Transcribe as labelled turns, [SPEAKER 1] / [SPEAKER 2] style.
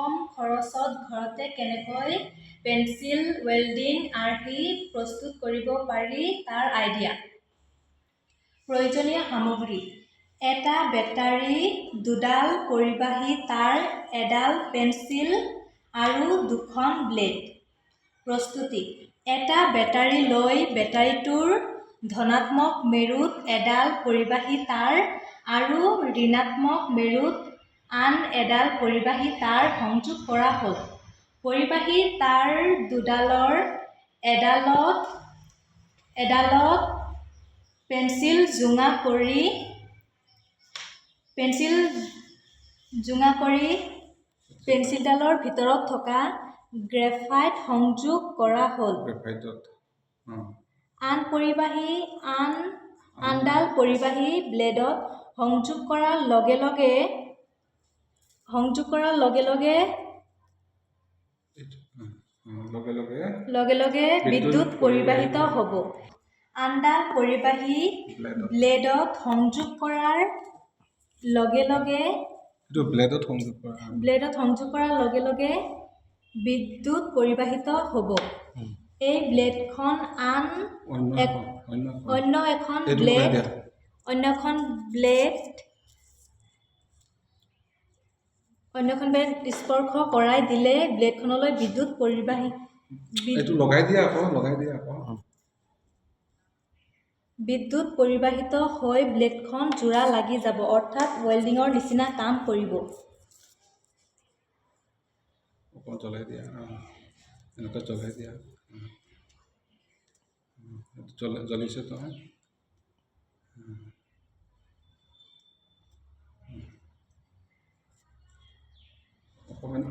[SPEAKER 1] কম খৰচত ঘৰতে কেনেকৈ পেন্সিল ৱেল্ডিং আৰ্হি প্ৰস্তুত কৰিব পাৰি তাৰ আইডিয়া। প্ৰয়োজনীয় সামগ্ৰী: এটা বেটাৰী, দুডাল পৰিবাহী তাঁৰ, এডাল পেন্সিল আৰু দুখন ব্লেড। প্ৰস্তুতি: এটা বেটাৰী লৈ বেটাৰীটোৰ ধনাত্মক মেৰুত এডাল পৰিবাহী তাঁৰ আৰু ঋণাত্মক মেৰুত আন এডাল পৰিবাহী তাঁৰ সংযোগ কৰা হ'ল। পৰিবাহী তাঁৰ দুডালৰ এডালত পেন্সিল জোঙা কৰি পেন্সিলডালৰ ভিতৰত থকা গ্ৰেফাইট সংযোগ কৰা হ'ল। আনডাল পৰিবাহী ব্লেডত সংযোগ কৰাৰ লগে লগে বিদ্যুৎ পৰিবাহিত হ'ব। আনডাল পৰিবাহী ব্লেডত সংযোগ কৰাৰ লগে লগে বিদ্যুৎ পৰিবাহিত হ'ব। এই ব্লেডখন অন্য এখন ব্লেড স্পৰ্শ কৰাই দিলে ব্লেডখনলৈ বিদ্যুৎ পৰিবাহিত হৈ ব্লেডখন জোৰা লাগি যাব, অৰ্থাৎ ৱেল্ডিঙৰ নিচিনা কাম কৰিব।
[SPEAKER 2] অকণমান